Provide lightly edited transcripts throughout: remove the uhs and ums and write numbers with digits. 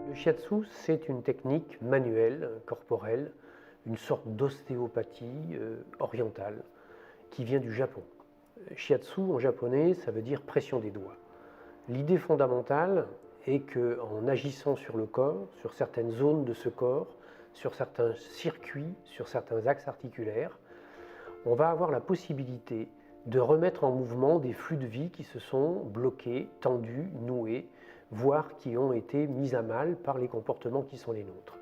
Le shiatsu, c'est une technique manuelle, corporelle, une sorte d'ostéopathie orientale qui vient du Japon. Shiatsu en japonais, ça veut dire pression des doigts. L'idée fondamentale est qu'en agissant sur le corps, sur certaines zones de ce corps, sur certains circuits, sur certains axes articulaires, on va avoir la possibilité de remettre en mouvement des flux de vie qui se sont bloqués, tendus, noués, voire qui ont été mis à mal par les comportements qui sont les nôtres.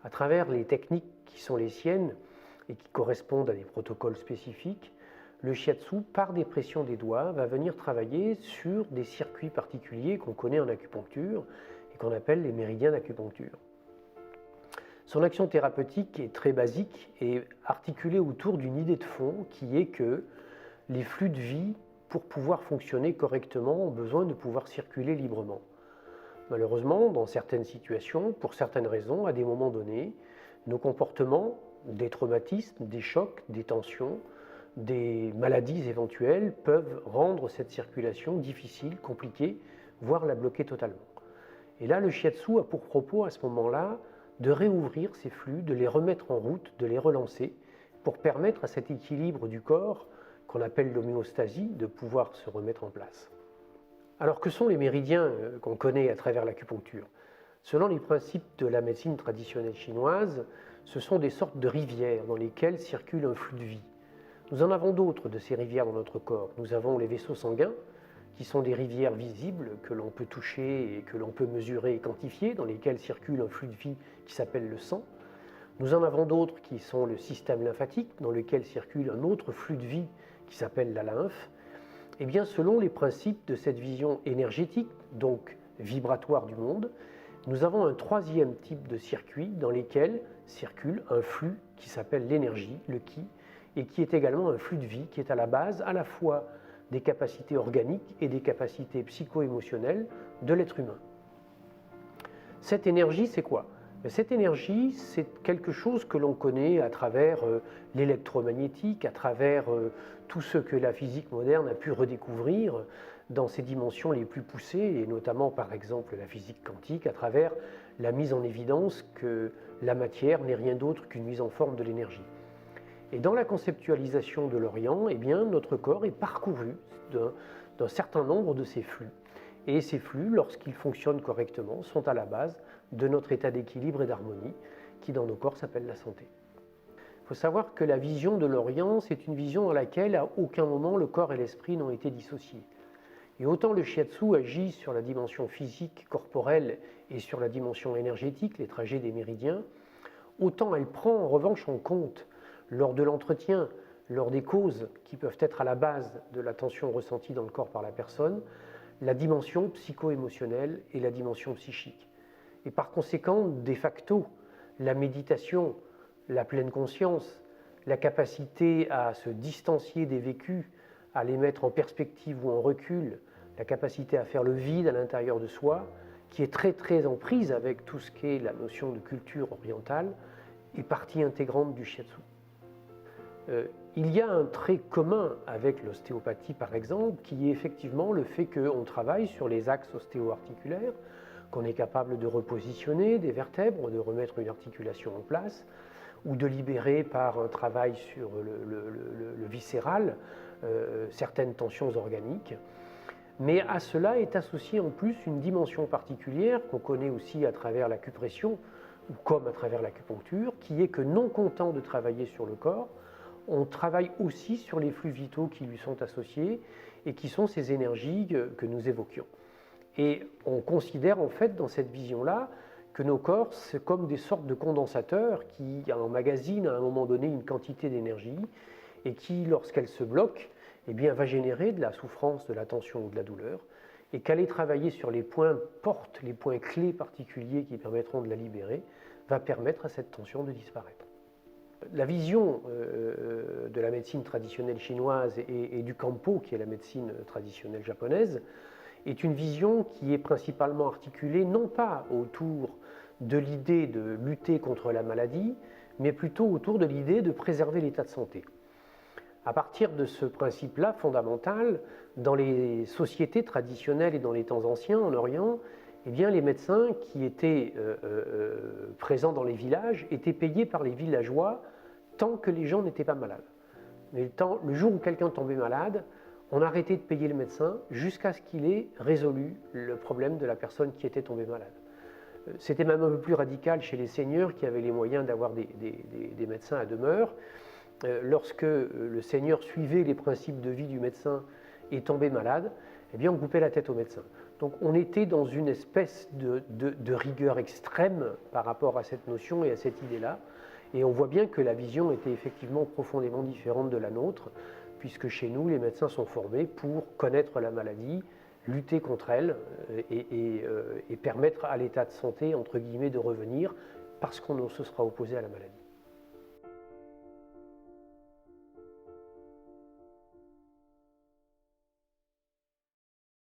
À travers les techniques qui sont les siennes et qui correspondent à des protocoles spécifiques, le shiatsu, par des pressions des doigts, va venir travailler sur des circuits particuliers qu'on connaît en acupuncture et qu'on appelle les méridiens d'acupuncture. Son action thérapeutique est très basique et articulée autour d'une idée de fond qui est que les flux de vie, pour pouvoir fonctionner correctement, ont besoin de pouvoir circuler librement. Malheureusement, dans certaines situations, pour certaines raisons, à des moments donnés, nos comportements, des traumatismes, des chocs, des tensions, des maladies éventuelles peuvent rendre cette circulation difficile, compliquée, voire la bloquer totalement. Et là, le shiatsu a pour propos à ce moment-là de réouvrir ces flux, de les remettre en route, de les relancer pour permettre à cet équilibre du corps, qu'on appelle l'homéostasie, de pouvoir se remettre en place. Alors que sont les méridiens qu'on connaît à travers l'acupuncture? Selon les principes de la médecine traditionnelle chinoise, ce sont des sortes de rivières dans lesquelles circule un flux de vie. Nous en avons d'autres de ces rivières dans notre corps. Nous avons les vaisseaux sanguins, qui sont des rivières visibles que l'on peut toucher et que l'on peut mesurer et quantifier, dans lesquelles circule un flux de vie qui s'appelle le sang. Nous en avons d'autres qui sont le système lymphatique, dans lequel circule un autre flux de vie qui s'appelle la lymphe. Et bien, selon les principes de cette vision énergétique, donc vibratoire du monde, nous avons un troisième type de circuit dans lesquels circule un flux qui s'appelle l'énergie, le ki, et qui est également un flux de vie qui est à la base à la fois des capacités organiques et des capacités psycho-émotionnelles de l'être humain. Cette énergie, c'est quoi? Cette énergie, c'est quelque chose que l'on connaît à travers l'électromagnétique, à travers tout ce que la physique moderne a pu redécouvrir dans ses dimensions les plus poussées, et notamment par exemple la physique quantique, à travers la mise en évidence que la matière n'est rien d'autre qu'une mise en forme de l'énergie. Et dans la conceptualisation de l'Orient, eh bien, notre corps est parcouru d'un certain nombre de ces flux. Et ces flux, lorsqu'ils fonctionnent correctement, sont à la base de notre état d'équilibre et d'harmonie, qui dans nos corps s'appelle la santé. Il faut savoir que la vision de l'Orient, c'est une vision dans laquelle à aucun moment le corps et l'esprit n'ont été dissociés. Et autant le shiatsu agit sur la dimension physique, corporelle et sur la dimension énergétique, les trajets des méridiens, autant elle prend en revanche en compte, lors de l'entretien, lors des causes qui peuvent être à la base de la tension ressentie dans le corps par la personne, la dimension psycho-émotionnelle et la dimension psychique. Et par conséquent, de facto, la méditation, la pleine conscience, la capacité à se distancier des vécus, à les mettre en perspective ou en recul, la capacité à faire le vide à l'intérieur de soi, qui est très en prise avec tout ce qu'est la notion de culture orientale, est partie intégrante du shiatsu. Il y a un trait commun avec l'ostéopathie par exemple, qui est effectivement le fait qu'on travaille sur les axes ostéo-articulaires, qu'on est capable de repositionner des vertèbres, de remettre une articulation en place, ou de libérer par un travail sur le viscéral certaines tensions organiques. Mais à cela est associée en plus une dimension particulière qu'on connaît aussi à travers l'acupression, ou comme à travers l'acupuncture, qui est que non content de travailler sur le corps, on travaille aussi sur les flux vitaux qui lui sont associés et qui sont ces énergies que nous évoquions. Et on considère en fait dans cette vision-là que nos corps, c'est comme des sortes de condensateurs qui emmagasinent à un moment donné une quantité d'énergie et qui, lorsqu'elle se bloque, eh bien, va générer de la souffrance, de la tension ou de la douleur, et qu'aller travailler sur les points portes, les points clés particuliers qui permettront de la libérer, va permettre à cette tension de disparaître. La vision de la médecine traditionnelle chinoise et du Kampo, qui est la médecine traditionnelle japonaise, est une vision qui est principalement articulée non pas autour de l'idée de lutter contre la maladie, mais plutôt autour de l'idée de préserver l'état de santé. À partir de ce principe-là fondamental, dans les sociétés traditionnelles et dans les temps anciens en Orient, eh bien, les médecins qui étaient présents dans les villages étaient payés par les villageois tant que les gens n'étaient pas malades. Mais le jour où quelqu'un tombait malade, on arrêtait de payer le médecin jusqu'à ce qu'il ait résolu le problème de la personne qui était tombée malade. C'était même un peu plus radical chez les seigneurs qui avaient les moyens d'avoir des médecins à demeure. Lorsque le seigneur suivait les principes de vie du médecin et tombait malade, eh bien on coupait la tête au médecin. Donc on était dans une espèce de rigueur extrême par rapport à cette notion et à cette idée-là. Et on voit bien que la vision était effectivement profondément différente de la nôtre, puisque chez nous, les médecins sont formés pour connaître la maladie, lutter contre elle et permettre à l'état de santé, entre guillemets, de revenir parce qu'on se sera opposé à la maladie.